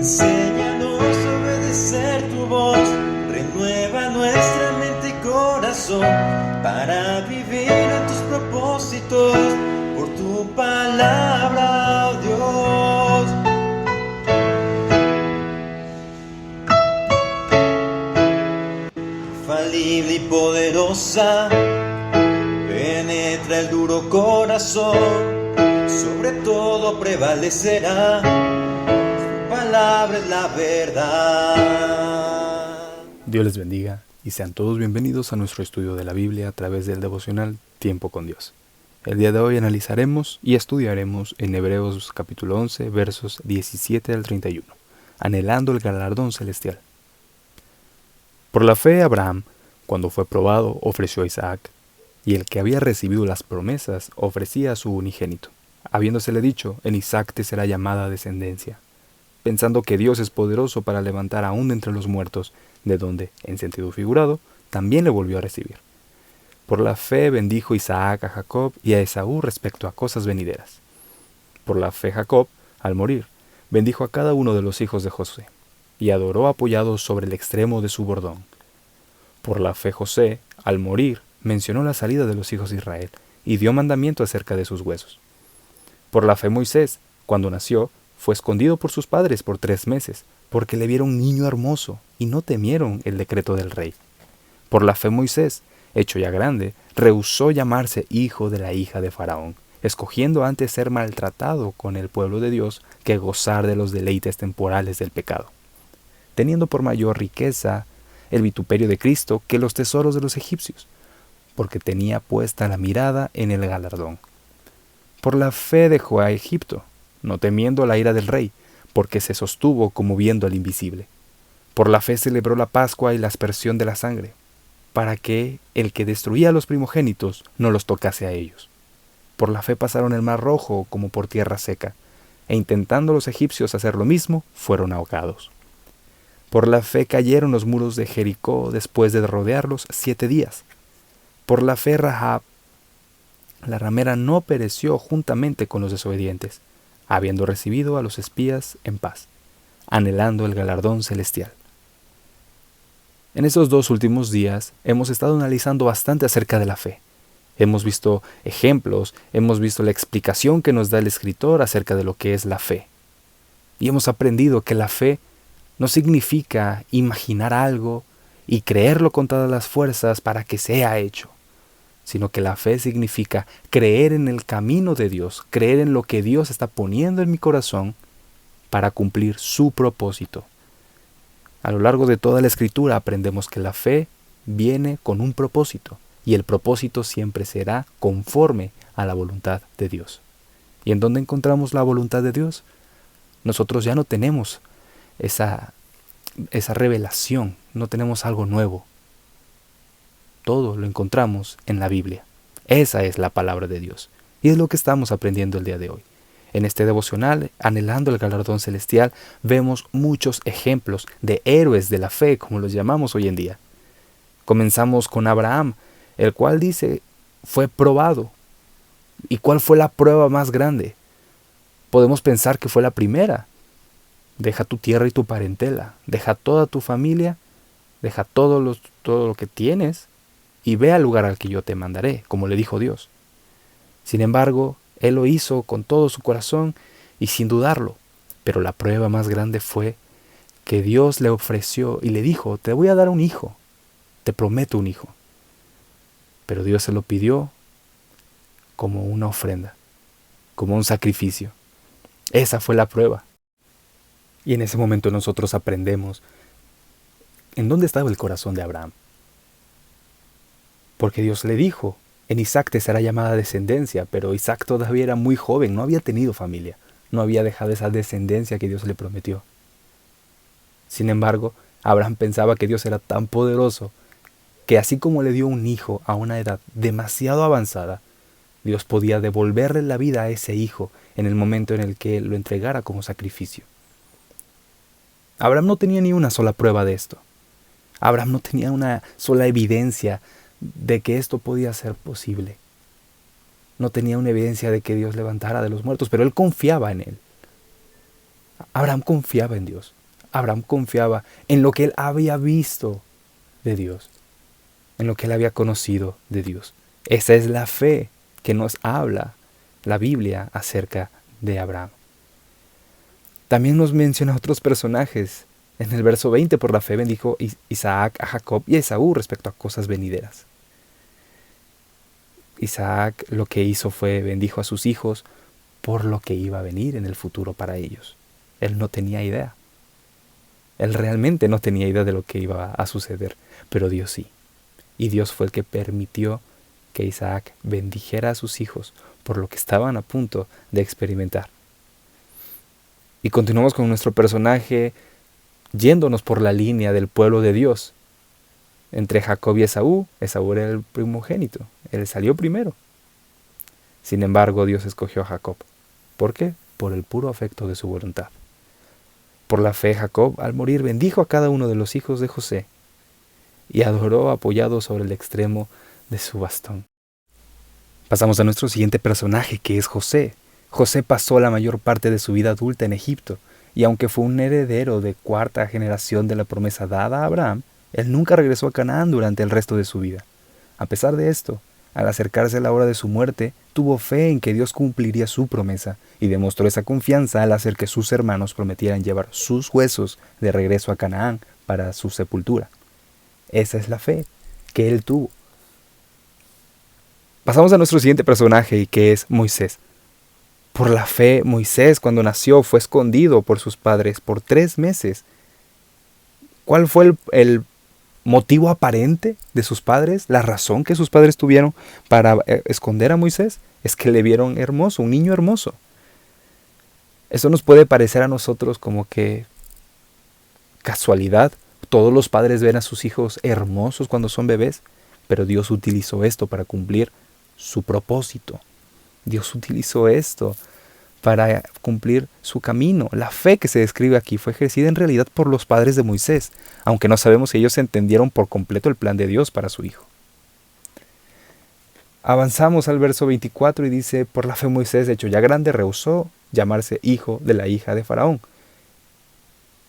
Enséñanos a obedecer tu voz, renueva nuestra mente y corazón para vivir en tus propósitos, por tu palabra, oh Dios. Infalible y poderosa, penetra el duro corazón, sobre todo prevalecerá. Tu palabra es la verdad. Dios les bendiga y sean todos bienvenidos a nuestro estudio de la Biblia a través del devocional Tiempo con Dios. El día de hoy analizaremos y estudiaremos en Hebreos capítulo 11, versos 17 al 31, anhelando el galardón celestial. Por la fe Abraham, cuando fue probado, ofreció a Isaac, y el que había recibido las promesas ofrecía a su unigénito, habiéndosele dicho, en Isaac te será llamada descendencia, pensando que Dios es poderoso para levantar aún de entre los muertos, de donde, en sentido figurado, también le volvió a recibir. Por la fe bendijo Isaac a Jacob y a Esaú respecto a cosas venideras. Por la fe Jacob, al morir, bendijo a cada uno de los hijos de José, y adoró apoyado sobre el extremo de su bordón. Por la fe José, al morir, mencionó la salida de los hijos de Israel, y dio mandamiento acerca de sus huesos. Por la fe Moisés, cuando nació, fue escondido por sus padres por 3 meses, porque le vieron niño hermoso, y no temieron el decreto del rey. Por la fe Moisés, hecho ya grande, rehusó llamarse hijo de la hija de Faraón, escogiendo antes ser maltratado con el pueblo de Dios que gozar de los deleites temporales del pecado, teniendo por mayor riqueza el vituperio de Cristo que los tesoros de los egipcios, porque tenía puesta la mirada en el galardón. Por la fe dejó a Egipto, no temiendo la ira del rey, porque se sostuvo como viendo al invisible. Por la fe celebró la Pascua y la aspersión de la sangre, para que el que destruía a los primogénitos no los tocase a ellos. Por la fe pasaron el mar rojo como por tierra seca, e intentando los egipcios hacer lo mismo, fueron ahogados. Por la fe cayeron los muros de Jericó después de rodearlos 7 días. Por la fe Rahab, la ramera, no pereció juntamente con los desobedientes, habiendo recibido a los espías en paz, anhelando el galardón celestial. En estos 2 últimos días hemos estado analizando bastante acerca de la fe. Hemos visto ejemplos, hemos visto la explicación que nos da el escritor acerca de lo que es la fe. Y hemos aprendido que la fe no significa imaginar algo y creerlo con todas las fuerzas para que sea hecho, sino que la fe significa creer en el camino de Dios, creer en lo que Dios está poniendo en mi corazón para cumplir su propósito. A lo largo de toda la Escritura aprendemos que la fe viene con un propósito, y el propósito siempre será conforme a la voluntad de Dios. ¿Y en dónde encontramos la voluntad de Dios? Nosotros ya no tenemos esa revelación, no tenemos algo nuevo. Todo lo encontramos en la Biblia. Esa es la palabra de Dios. Y es lo que estamos aprendiendo el día de hoy. En este devocional, anhelando el galardón celestial, vemos muchos ejemplos de héroes de la fe, como los llamamos hoy en día. Comenzamos con Abraham, el cual dice, fue probado. ¿Y cuál fue la prueba más grande? Podemos pensar que fue la primera. Deja tu tierra y tu parentela, deja toda tu familia, deja todo lo que tienes y ve al lugar al que yo te mandaré, como le dijo Dios. Sin embargo, él lo hizo con todo su corazón y sin dudarlo. Pero la prueba más grande fue que Dios le ofreció y le dijo, te voy a dar un hijo, te prometo un hijo. Pero Dios se lo pidió como una ofrenda, como un sacrificio. Esa fue la prueba. Y en ese momento nosotros aprendemos en dónde estaba el corazón de Abraham. Porque Dios le dijo, en Isaac te será llamada descendencia, pero Isaac todavía era muy joven, no había tenido familia, no había dejado esa descendencia que Dios le prometió. Sin embargo, Abraham pensaba que Dios era tan poderoso que así como le dio un hijo a una edad demasiado avanzada, Dios podía devolverle la vida a ese hijo en el momento en el que lo entregara como sacrificio. Abraham no tenía ni una sola prueba de esto. Abraham no tenía una sola evidencia de que esto podía ser posible. No tenía una evidencia de que Dios levantara de los muertos, pero él confiaba en él. Abraham confiaba en Dios. Abraham confiaba en lo que él había visto de Dios, en lo que él había conocido de Dios. Esa es la fe que nos habla la Biblia acerca de Abraham. También nos menciona otros personajes. En el verso 20, por la fe bendijo Isaac a Jacob y a Esaú respecto a cosas venideras. Isaac lo que hizo fue bendijo a sus hijos por lo que iba a venir en el futuro para ellos. Él no tenía idea. Él realmente no tenía idea de lo que iba a suceder, pero Dios sí. Y Dios fue el que permitió que Isaac bendijera a sus hijos por lo que estaban a punto de experimentar. Y continuamos con nuestro personaje yéndonos por la línea del pueblo de Dios. Entre Jacob y Esaú, Esaú era el primogénito, él salió primero. Sin embargo, Dios escogió a Jacob. ¿Por qué? Por el puro afecto de su voluntad. Por la fe, Jacob, al morir, bendijo a cada uno de los hijos de José y adoró apoyado sobre el extremo de su bastón. Pasamos a nuestro siguiente personaje, que es José. José pasó la mayor parte de su vida adulta en Egipto, y aunque fue un heredero de cuarta generación de la promesa dada a Abraham, él nunca regresó a Canaán durante el resto de su vida. A pesar de esto, al acercarse la hora de su muerte, tuvo fe en que Dios cumpliría su promesa y demostró esa confianza al hacer que sus hermanos prometieran llevar sus huesos de regreso a Canaán para su sepultura. Esa es la fe que él tuvo. Pasamos a nuestro siguiente personaje, que es Moisés. Por la fe, Moisés, cuando nació, fue escondido por sus padres por 3 meses. ¿Cuál fue el motivo aparente de sus padres? La razón que sus padres tuvieron para esconder a Moisés es que le vieron hermoso, un niño hermoso. Eso nos puede parecer a nosotros como que casualidad. Todos los padres ven a sus hijos hermosos cuando son bebés, pero Dios utilizó esto para cumplir su propósito. Dios utilizó esto para cumplir su camino. La fe que se describe aquí fue ejercida en realidad por los padres de Moisés, aunque no sabemos si ellos entendieron por completo el plan de Dios para su hijo. Avanzamos al verso 24 y dice, por la fe Moisés, hecho ya grande, rehusó llamarse hijo de la hija de Faraón.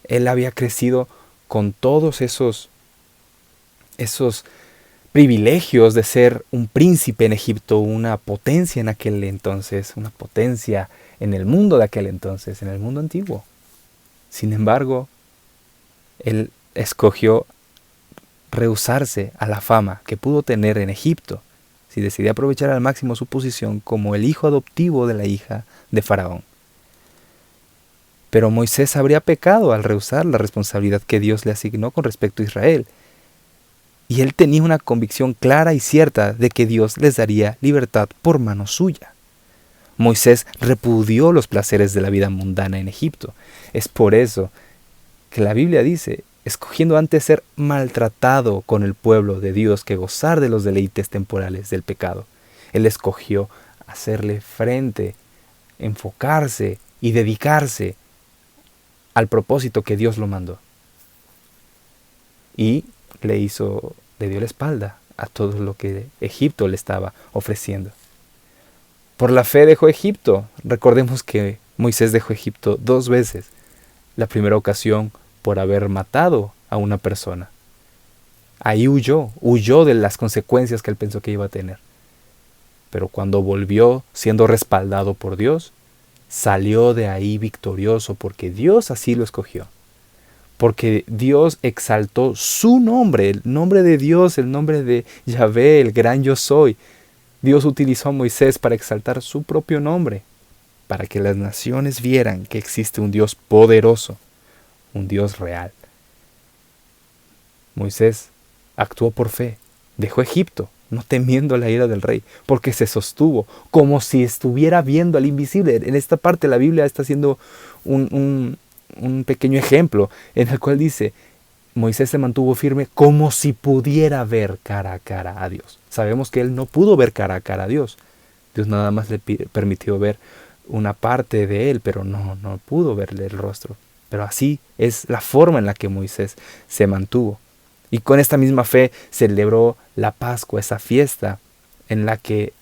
Él había crecido con todos esos privilegios de ser un príncipe en Egipto, una potencia en aquel entonces, una potencia en el mundo de aquel entonces, en el mundo antiguo. Sin embargo, él escogió rehusarse a la fama que pudo tener en Egipto si decidía aprovechar al máximo su posición como el hijo adoptivo de la hija de Faraón. Pero Moisés habría pecado al rehusar la responsabilidad que Dios le asignó con respecto a Israel. Y él tenía una convicción clara y cierta de que Dios les daría libertad por mano suya. Moisés repudió los placeres de la vida mundana en Egipto. Es por eso que la Biblia dice, escogiendo antes ser maltratado con el pueblo de Dios que gozar de los deleites temporales del pecado. Él escogió hacerle frente, enfocarse y dedicarse al propósito que Dios lo mandó. Y le dio la espalda a todo lo que Egipto le estaba ofreciendo. Por la fe dejó Egipto. Recordemos que Moisés dejó Egipto 2 veces. La primera ocasión por haber matado a una persona. Ahí huyó de las consecuencias que él pensó que iba a tener. Pero cuando volvió siendo respaldado por Dios, salió de ahí victorioso porque Dios así lo escogió. Porque Dios exaltó su nombre, el nombre de Dios, el nombre de Yahvé, el gran yo soy. Dios utilizó a Moisés para exaltar su propio nombre, para que las naciones vieran que existe un Dios poderoso, un Dios real. Moisés actuó por fe, dejó Egipto, no temiendo la ira del rey, porque se sostuvo como si estuviera viendo al invisible. En esta parte la Biblia está haciendo un pequeño ejemplo en el cual dice, Moisés se mantuvo firme como si pudiera ver cara a cara a Dios. Sabemos que él no pudo ver cara a cara a Dios. Dios nada más le permitió ver una parte de él, pero no pudo verle el rostro. Pero así es la forma en la que Moisés se mantuvo. Y con esta misma fe celebró la Pascua, esa fiesta en la que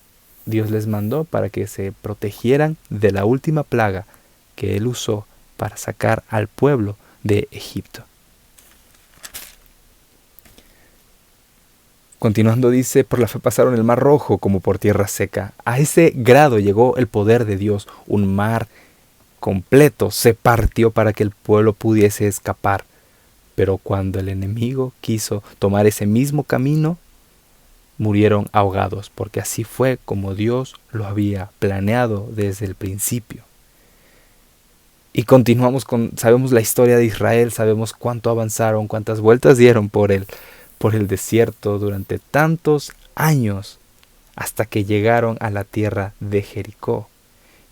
Dios les mandó para que se protegieran de la última plaga que él usó para sacar al pueblo de Egipto. Continuando dice, por la fe pasaron el mar rojo como por tierra seca. A ese grado llegó el poder de Dios. Un mar completo se partió para que el pueblo pudiese escapar. Pero cuando el enemigo quiso tomar ese mismo camino, murieron ahogados, porque así fue como Dios lo había planeado desde el principio. Y continuamos sabemos la historia de Israel, sabemos cuánto avanzaron, cuántas vueltas dieron por el desierto durante tantos años, hasta que llegaron a la tierra de Jericó.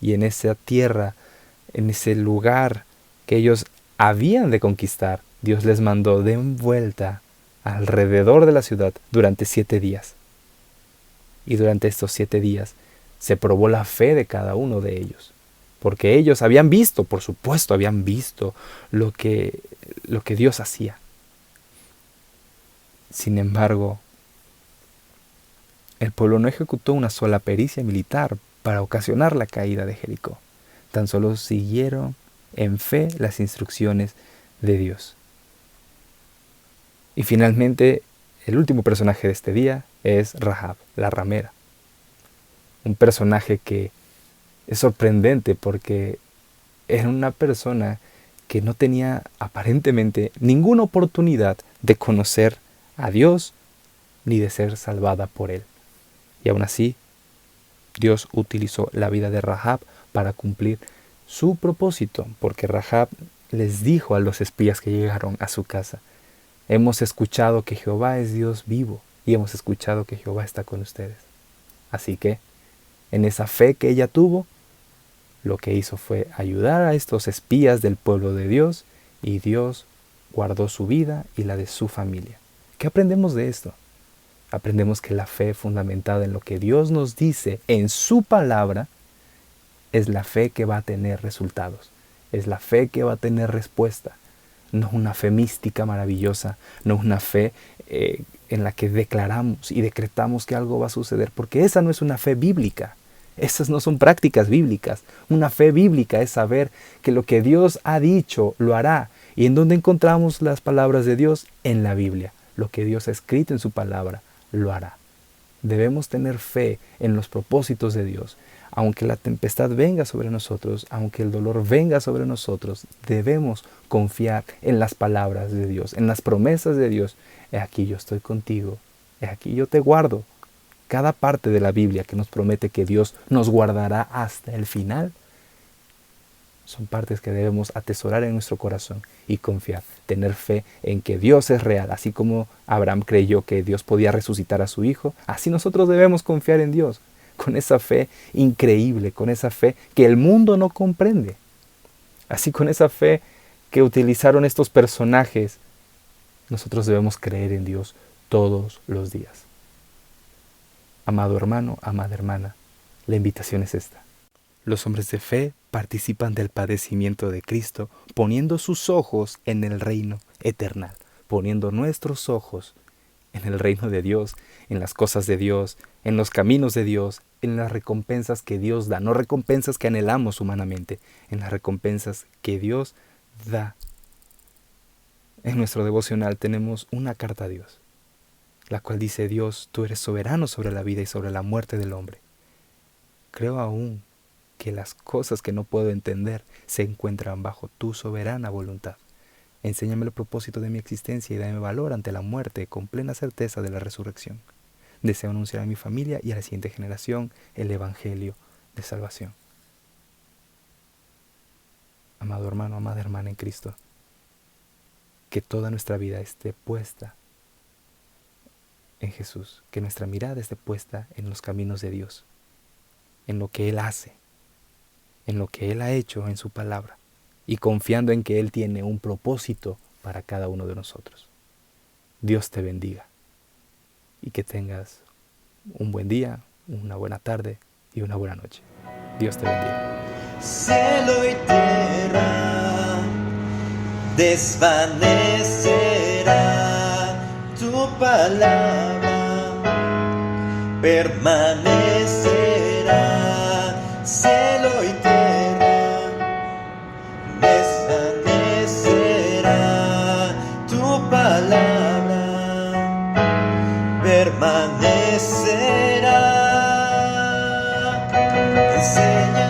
Y en esa tierra, en ese lugar que ellos habían de conquistar, Dios les mandó de vuelta alrededor de la ciudad durante 7 días. Y durante estos 7 días se probó la fe de cada uno de ellos. Porque ellos habían visto, por supuesto, habían visto lo que Dios hacía. Sin embargo, el pueblo no ejecutó una sola pericia militar para ocasionar la caída de Jericó. Tan solo siguieron en fe las instrucciones de Dios. Y finalmente, el último personaje de este día es Rahab, la ramera. Un personaje que es sorprendente porque era una persona que no tenía aparentemente ninguna oportunidad de conocer a Dios ni de ser salvada por Él. Y aún así, Dios utilizó la vida de Rahab para cumplir su propósito, porque Rahab les dijo a los espías que llegaron a su casa: hemos escuchado que Jehová es Dios vivo y hemos escuchado que Jehová está con ustedes. Así que, en esa fe que ella tuvo, lo que hizo fue ayudar a estos espías del pueblo de Dios, y Dios guardó su vida y la de su familia. ¿Qué aprendemos de esto? Aprendemos que la fe fundamentada en lo que Dios nos dice en su palabra es la fe que va a tener resultados, es la fe que va a tener respuesta. No es una fe mística maravillosa, no es una fe en la que declaramos y decretamos que algo va a suceder, porque esa no es una fe bíblica. Esas no son prácticas bíblicas. Una fe bíblica es saber que lo que Dios ha dicho lo hará. ¿Y en dónde encontramos las palabras de Dios? En la Biblia. Lo que Dios ha escrito en su palabra lo hará. Debemos tener fe en los propósitos de Dios. Aunque la tempestad venga sobre nosotros, aunque el dolor venga sobre nosotros, debemos confiar en las palabras de Dios, en las promesas de Dios. He aquí yo estoy contigo, he aquí yo te guardo. Cada parte de la Biblia que nos promete que Dios nos guardará hasta el final, son partes que debemos atesorar en nuestro corazón y confiar, tener fe en que Dios es real. Así como Abraham creyó que Dios podía resucitar a su hijo, así nosotros debemos confiar en Dios, con esa fe increíble, con esa fe que el mundo no comprende. Así, con esa fe que utilizaron estos personajes, nosotros debemos creer en Dios todos los días. Amado hermano, amada hermana, la invitación es esta. Los hombres de fe participan del padecimiento de Cristo, poniendo sus ojos en el reino eterno, poniendo nuestros ojos en el reino de Dios, en las cosas de Dios, en los caminos de Dios, en las recompensas que Dios da, no recompensas que anhelamos humanamente, en las recompensas que Dios da. En nuestro devocional tenemos una carta a Dios, la cual dice: Dios, tú eres soberano sobre la vida y sobre la muerte del hombre. Creo aún que las cosas que no puedo entender se encuentran bajo tu soberana voluntad. Enséñame el propósito de mi existencia y dame valor ante la muerte con plena certeza de la resurrección. Deseo anunciar a mi familia y a la siguiente generación el Evangelio de salvación. Amado hermano, amada hermana en Cristo, que toda nuestra vida esté puesta en Jesús, que nuestra mirada esté puesta en los caminos de Dios, en lo que Él hace, en lo que Él ha hecho en su palabra, y confiando en que Él tiene un propósito para cada uno de nosotros. Dios te bendiga y que tengas un buen día, una buena tarde y una buena noche. Dios te bendiga. Cielo y tierra desvanecerá, tu palabra permanecerá. Cielo y tierra desvanecerá. palabra permanecerá. Enseña